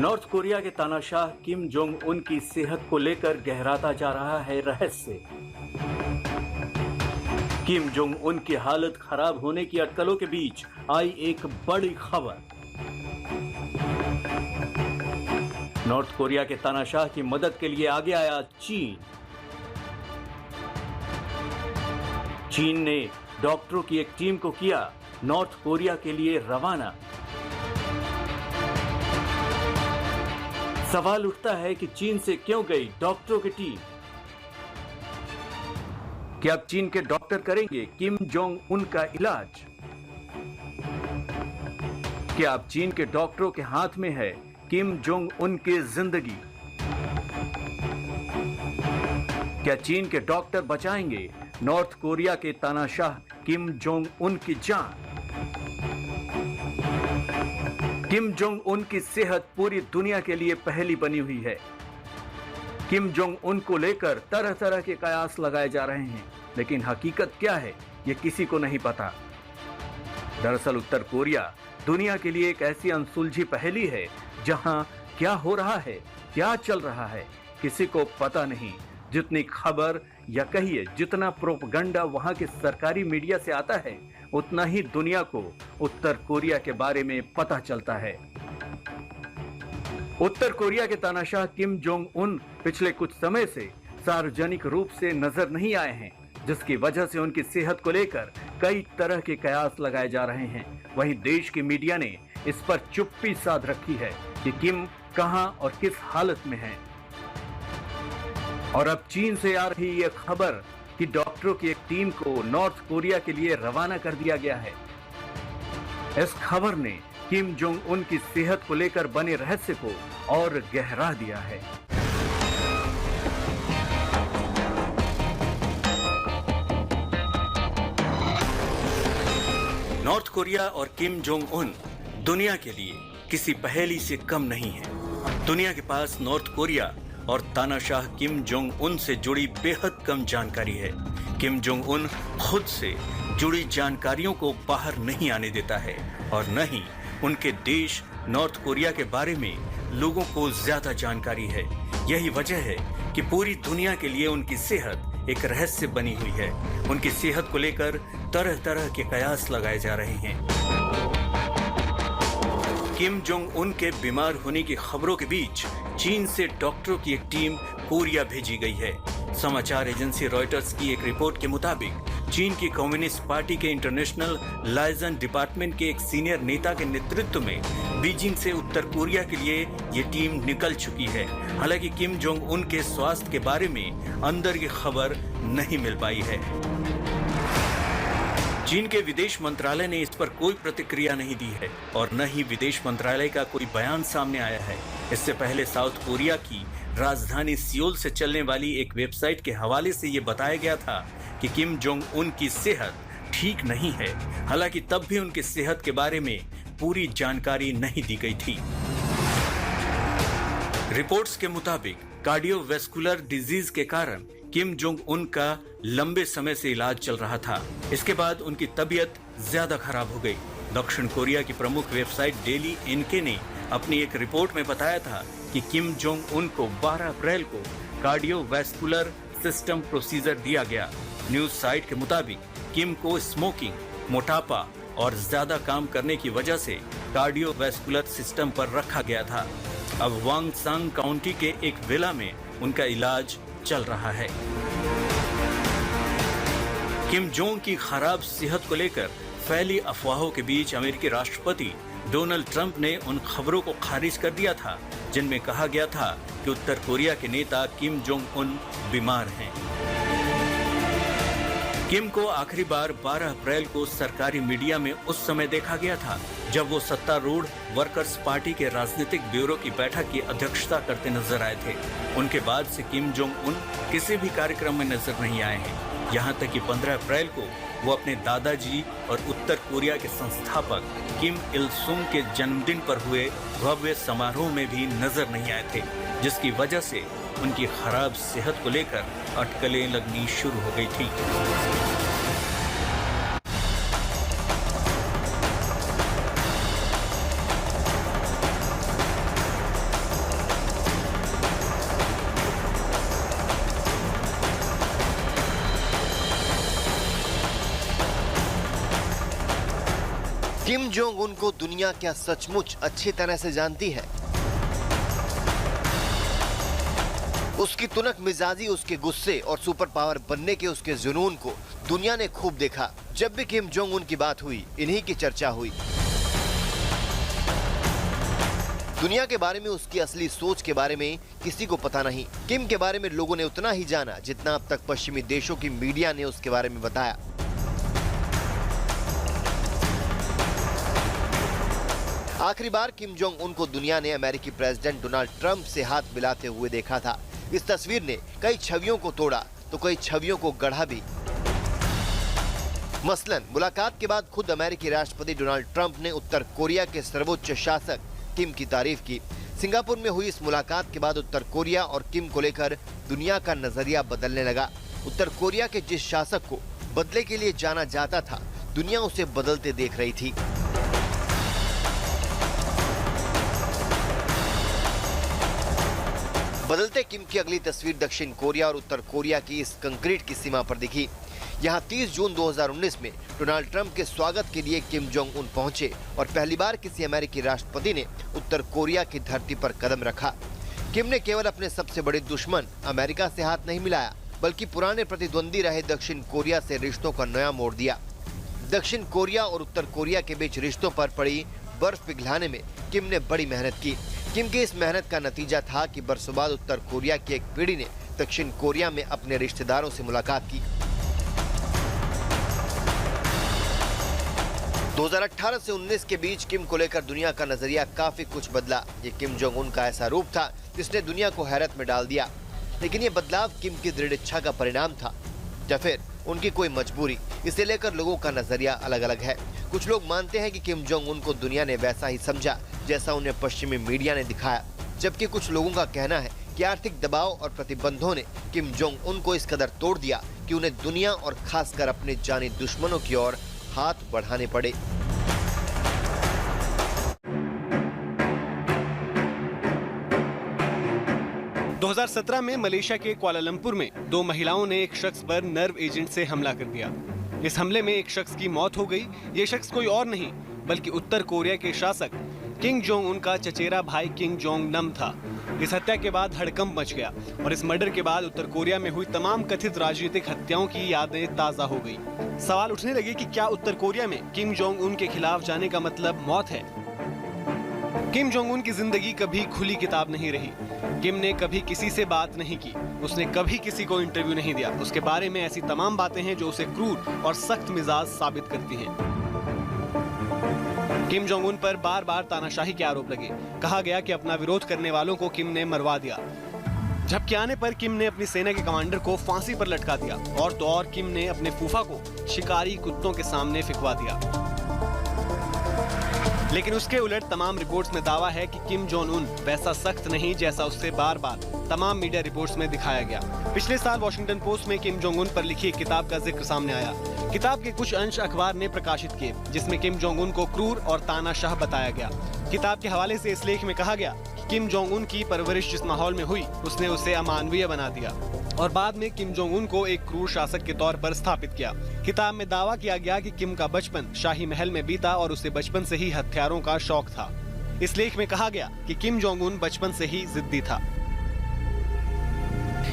North Korea के तानाशाह Kim Jong Un की सेहत को लेकर गहराता जा रहा है रहस्य। किम जोंग उन की हालत खराब होने की अटकलों के बीच आई एक बड़ी खबर। नॉर्थ कोरिया के तानाशाह की मदद के लिए आगे आया चीन। चीन ने डॉक्टरों की एक टीम को किया नॉर्थ कोरिया के लिए रवाना। सवाल उठता है कि चीन से क्यों गई डॉक्टरों की टीम? क्या अब चीन के डॉक्टर करेंगे किम जोंग उन का इलाज? क्या अब चीन के डॉक्टरों के हाथ में है किम जोंग उन की जिंदगी? क्या चीन के डॉक्टर बचाएंगे नॉर्थ कोरिया के तानाशाह किम जोंग उन की जान? किम जोंग उन की सेहत पूरी दुनिया के लिए पहेली बनी हुई है। किम जोंग उन को लेकर तरह तरह के कयास लगाए जा रहे हैं, लेकिन हकीकत क्या है ये किसी को नहीं पता। दरअसल उत्तर कोरिया दुनिया के लिए एक ऐसी अनसुलझी पहेली है जहां क्या हो रहा है, क्या चल रहा है, किसी को पता नहीं। जितनी खबर या कहिए जितना प्रोपगंडा वहां के सरकारी मीडिया से आता है, उतना ही दुनिया को उत्तर कोरिया के बारे में पता चलता है। उत्तर कोरिया के तानाशाह किम जोंग उन पिछले कुछ समय से सार्वजनिक रूप से नजर नहीं आए हैं, जिसकी वजह से उनकी सेहत को लेकर कई तरह के कयास लगाए जा रहे हैं। वहीं देश की मीडिया ने इस पर चुप्पी साध रखी है कि किम कहां और किस हालत में है। और अब चीन से आ रही यह खबर कि डॉक्टरों की एक टीम को नॉर्थ कोरिया के लिए रवाना कर दिया गया है। इस खबर ने किम जोंग उन की सेहत को लेकर बने रहस्य को और गहरा दिया है। नॉर्थ कोरिया और किम जोंग उन दुनिया के लिए किसी पहेली से कम नहीं है। दुनिया के पास नॉर्थ कोरिया और तानाशाह किम जोंग उन से जुड़ी बेहद कम जानकारी है। किम जोंग उन खुद से जुड़ी जानकारियों को बाहर नहीं आने देता है और न ही उनके देश नॉर्थ कोरिया के बारे में लोगों को ज्यादा जानकारी है। यही वजह है कि पूरी दुनिया के लिए उनकी सेहत एक रहस्य बनी हुई है। उनकी सेहत को लेकर तरह तरह के कयास लगाए जा रहे हैं। किम जोंग उन के बीमार होने की खबरों के बीच चीन से डॉक्टरों की एक टीम कोरिया भेजी गई है। समाचार एजेंसी रॉयटर्स की एक रिपोर्ट के मुताबिक चीन की कम्युनिस्ट पार्टी के इंटरनेशनल लाइजन डिपार्टमेंट के एक सीनियर नेता के नेतृत्व में बीजिंग से उत्तर कोरिया के लिए ये टीम निकल चुकी है। हालांकि किम जोंग उन के स्वास्थ्य के बारे में अंदर की खबर नहीं मिल पाई है। चीन के विदेश मंत्रालय ने इस पर कोई प्रतिक्रिया नहीं दी है और न ही विदेश मंत्रालय का कोई बयान सामने आया है। इससे पहले साउथ कोरिया की राजधानी सियोल से चलने वाली एक वेबसाइट के हवाले से ये बताया गया था कि किम जोंग उन की सेहत ठीक नहीं है। हालांकि तब भी उनकी सेहत के बारे में पूरी जानकारी नहीं दी गई थी। रिपोर्ट्स के मुताबिक कार्डियोवैस्कुलर डिजीज के कारण किम जोंग उन का लंबे समय से इलाज चल रहा था। इसके बाद उनकी तबीयत ज्यादा खराब हो गई। दक्षिण कोरिया की प्रमुख वेबसाइट डेली एनके ने अपनी एक रिपोर्ट में बताया था कि किम जोंग उन को 12 अप्रैल को कार्डियोवैस्कुलर सिस्टम प्रोसीजर दिया गया। न्यूज साइट के मुताबिक किम को स्मोकिंग, मोटापा और ज्यादा काम करने की वजह से कार्डियोवैस्कुलर सिस्टम पर रखा गया था। अब वांगसांग काउंटी के एक विला में उनका इलाज चल रहा है। किम जोंग की खराब सेहत को लेकर फैली अफवाहों के बीच अमेरिकी राष्ट्रपति डोनाल्ड ट्रंप ने उन खबरों को खारिज कर दिया था जिनमें कहा गया था कि उत्तर कोरिया के नेता किम जोंग उन बीमार हैं। किम को आखिरी बार 12 अप्रैल को सरकारी मीडिया में उस समय देखा गया था जब वो सत्तारूढ़ वर्कर्स पार्टी के राजनीतिक ब्यूरो की बैठक की अध्यक्षता करते नजर आए थे। उनके बाद से किम जोंग उन किसी भी कार्यक्रम में नजर नहीं आए हैं। यहाँ तक कि 15 अप्रैल को वो अपने दादाजी और उत्तर कोरिया के संस्थापक किम इल सुंग के जन्मदिन पर हुए भव्य समारोह में भी नजर नहीं आए थे, जिसकी वजह से उनकी खराब सेहत को लेकर अटकलें लगनी शुरू हो गई थी। किम जोंग उन को दुनिया क्या सचमुच अच्छी तरह से जानती है? उसकी तुनक मिजाजी, उसके गुस्से और सुपर पावर बनने के उसके जुनून को दुनिया ने खूब देखा। जब भी किम जोंग उन की बात हुई, इन्हीं की चर्चा हुई। दुनिया के बारे में, उसकी असली सोच के बारे में किसी को पता नहीं। किम के बारे में लोगों ने उतना ही जाना जितना अब तक पश्चिमी देशों की मीडिया ने उसके बारे में बताया। आखिरी बार किम जोंग उन को दुनिया ने अमेरिकी प्रेसिडेंट डोनाल्ड ट्रंप से हाथ मिलाते हुए देखा था। इस तस्वीर ने कई छवियों को तोड़ा तो कई छवियों को गढ़ा भी। मसलन मुलाकात के बाद खुद अमेरिकी राष्ट्रपति डोनाल्ड ट्रंप ने उत्तर कोरिया के सर्वोच्च शासक किम की तारीफ की। सिंगापुर में हुई इस मुलाकात के बाद उत्तर कोरिया और किम को लेकर दुनिया का नजरिया बदलने लगा। उत्तर कोरिया के जिस शासक को बदले के लिए जाना जाता था, दुनिया उसे बदलते देख रही थी। बदलते किम की अगली तस्वीर दक्षिण कोरिया और उत्तर कोरिया की इस कंक्रीट की सीमा पर दिखी। यहां 30 जून 2019 में डोनाल्ड ट्रंप के स्वागत के लिए किम जोंग उन पहुंचे और पहली बार किसी अमेरिकी राष्ट्रपति ने उत्तर कोरिया की धरती पर कदम रखा। किम ने केवल अपने सबसे बड़े दुश्मन अमेरिका से हाथ नहीं मिलाया, बल्कि पुराने प्रतिद्वंदी रहे दक्षिण कोरिया से रिश्तों का नया मोड़ दिया। दक्षिण कोरिया और उत्तर कोरिया के बीच रिश्तों पर पड़ी बर्फ पिघलाने में किम ने बड़ी मेहनत की। किम की इस मेहनत का नतीजा था कि बरसों बाद उत्तर कोरिया की एक पीढ़ी ने दक्षिण कोरिया में अपने रिश्तेदारों से मुलाकात की। 2018 से 19 के बीच किम को लेकर दुनिया का नजरिया काफी कुछ बदला। ये किम जोंग उन का ऐसा रूप था जिसने दुनिया को हैरत में डाल दिया। लेकिन ये बदलाव किम की दृढ़ इच्छा का परिणाम था या फिर उनकी कोई मजबूरी? इसे लेकर लोगों का नजरिया अलग अलग है। कुछ लोग मानते हैं कि किम जोंग उन को दुनिया ने वैसा ही समझा जैसा उन्हें पश्चिमी मीडिया ने दिखाया, जबकि कुछ लोगों का कहना है कि आर्थिक दबाव और प्रतिबंधों ने किम जोंग उन को इस कदर तोड़ दिया कि उन्हें दुनिया और खासकर अपने जानी दुश्मनों की ओर हाथ बढ़ाने पड़े। दो 2017 में मलेशिया के कुआलालंपुर में 2 महिलाओं ने एक शख्स पर नर्व एजेंट से हमला कर दिया। इस हमले में एक शख्स की मौत हो गई। ये शख्स कोई और नहीं बल्कि उत्तर कोरिया के शासक किम जोंग उन का चचेरा भाई किम जोंग नम था। इस हत्या के बाद हड़कंप मच गया और इस मर्डर के बाद उत्तर कोरिया में हुई तमाम कथित राजनीतिक हत्याओं की यादें ताजा हो गई। सवाल उठने लगे कि क्या उत्तर कोरिया में किम जोंग उन के खिलाफ जाने का मतलब मौत है? किम जोंग उन की जिंदगी कभी खुली किताब नहीं रही। किम ने कभी किसी से बात नहीं की, उसने कभी किसी को इंटरव्यू नहीं दिया। उसके बारे में ऐसी तमाम बातें हैं जो उसे क्रूर और सख्त मिजाज साबित करती हैं। किम जोंग उन पर बार बार तानाशाही के आरोप लगे। कहा गया कि अपना विरोध करने वालों को किम ने मरवा दिया। झपकी आने पर किम ने अपनी सेना के कमांडर को फांसी पर लटका दिया और तो और किम ने अपने फूफा को शिकारी कुत्तों के सामने फिकवा दिया। लेकिन उसके उलट तमाम रिपोर्ट्स में दावा है कि किम जोंग उन वैसा सख्त नहीं जैसा उससे बार बार तमाम मीडिया रिपोर्ट्स में दिखाया गया। पिछले साल वॉशिंगटन पोस्ट में किम जोंग उन पर लिखी एक किताब का जिक्र सामने आया। किताब के कुछ अंश अखबार ने प्रकाशित किए जिसमें किम जोंग उन को क्रूर और तानाशाह बताया गया। किताब के हवाले से इस लेख में कहा गया कि किम जोंग उन की परवरिश जिस माहौल में हुई उसने उसे अमानवीय बना दिया और बाद में किम जोंग उन को एक क्रूर शासक के तौर पर स्थापित किया। किताब में दावा किया गया कि किम का बचपन शाही महल में बीता और उसे बचपन से ही हथियारों का शौक था। इस लेख में कहा गया कि किम जोंग उन बचपन से ही जिद्दी था।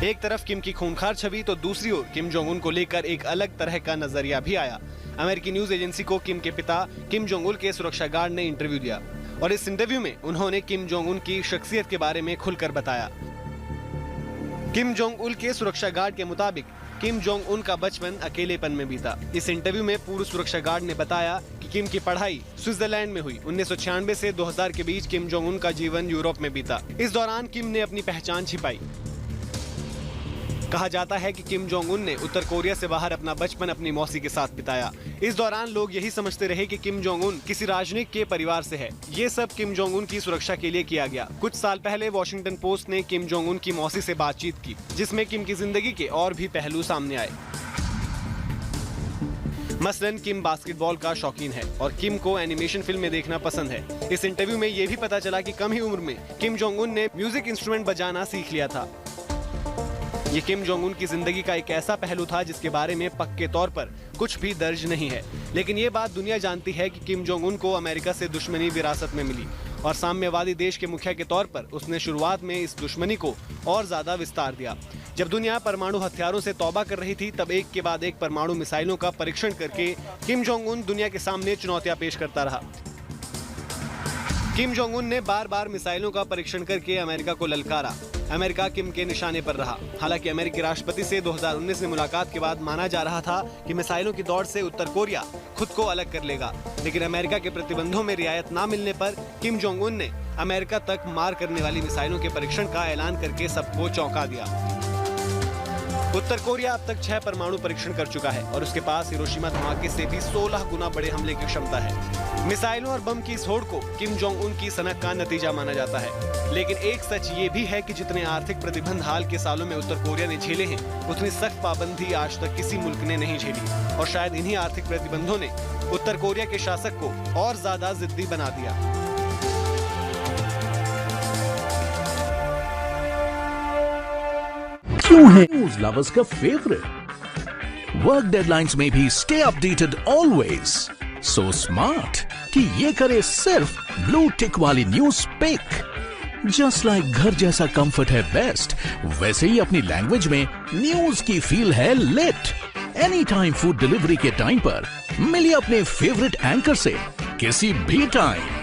एक तरफ किम की खूंखार छवि तो दूसरी ओर किम जोंग उन को लेकर एक अलग तरह का नजरिया भी आया। अमेरिकी न्यूज एजेंसी को किम के पिता किम जोंग उन के सुरक्षा गार्ड ने इंटरव्यू दिया और इस इंटरव्यू में उन्होंने किम जोंग उन की शख्सियत के बारे में खुलकर बताया। किम जोंग उन के सुरक्षा गार्ड के मुताबिक किम जोंग उन का बचपन अकेलेपन में बीता। इस इंटरव्यू में पूर्व सुरक्षा गार्ड ने बताया कि किम की पढ़ाई स्विट्जरलैंड में हुई। 1996 से 2000 के बीच किम जोंग उन का जीवन यूरोप में बीता। इस दौरान किम ने अपनी पहचान छिपाई। कहा जाता है कि किम जोंग उन ने उत्तर कोरिया से बाहर अपना बचपन अपनी मौसी के साथ बिताया। इस दौरान लोग यही समझते रहे कि किम जोंग उन किसी राजनीतिक के परिवार से है। ये सब किम जोंग उन की सुरक्षा के लिए किया गया। कुछ साल पहले वॉशिंगटन पोस्ट ने किम जोंग उन की मौसी से बातचीत की जिसमें किम की जिंदगी के और भी पहलू सामने आए। मसलन किम बास्केटबॉल का शौकीन है और किम को एनिमेशन फिल्म में देखना पसंद है। इस इंटरव्यू में ये भी पता चला कि कम ही उम्र में किम जोंग उन ने म्यूजिक इंस्ट्रूमेंट बजाना सीख लिया था। ये किम जोंग उन की जिंदगी का एक ऐसा पहलू था जिसके बारे में पक्के तौर पर कुछ भी दर्ज नहीं है। लेकिन ये बात दुनिया जानती है कि किम जोंग उन को अमेरिका से दुश्मनी विरासत में मिली और साम्यवादी देश के मुखिया के तौर पर उसने शुरुआत में इस दुश्मनी को और ज्यादा विस्तार दिया। जब दुनिया परमाणु हथियारों से तौबा कर रही थी, तब एक के बाद एक परमाणु मिसाइलों का परीक्षण करके किम जोंग उन दुनिया के सामने चुनौतियां पेश करता रहा। किम जोंग उन ने बार बार मिसाइलों का परीक्षण करके अमेरिका को ललकारा। अमेरिका किम के निशाने पर रहा। हालांकि अमेरिकी राष्ट्रपति से 2019 में मुलाकात के बाद माना जा रहा था कि मिसाइलों की दौड़ से उत्तर कोरिया खुद को अलग कर लेगा, लेकिन अमेरिका के प्रतिबंधों में रियायत न मिलने पर किम जोंग उन ने अमेरिका तक मार करने वाली मिसाइलों के परीक्षण का ऐलान करके सबको चौंका दिया। उत्तर कोरिया अब तक 6 परमाणु परीक्षण कर चुका है और उसके पास हिरोशिमा धमाके से भी 16 गुना बड़े हमले की क्षमता है। मिसाइलों और बम की इस होड़ को किम जोंग उन की सनक का नतीजा माना जाता है। लेकिन एक सच ये भी है कि जितने आर्थिक प्रतिबंध हाल के सालों में उत्तर कोरिया ने झेले हैं, उतनी सख्त पाबंदी आज तक किसी मुल्क ने नहीं झेली और शायद इन्हीं आर्थिक प्रतिबंधों ने उत्तर कोरिया के शासक को और ज्यादा जिद्दी बना दिया। क्यों है न्यूज लवर्स का फेवरेट? वर्क डेडलाइंस में भी stay updated always. So smart कि ये करे सिर्फ ब्लू टिक वाली न्यूज पिक। जस्ट लाइक घर जैसा कंफर्ट है बेस्ट, वैसे ही अपनी लैंग्वेज में न्यूज की फील है lit. Any time food delivery के टाइम पर मिलिए अपने फेवरेट एंकर से किसी भी टाइम।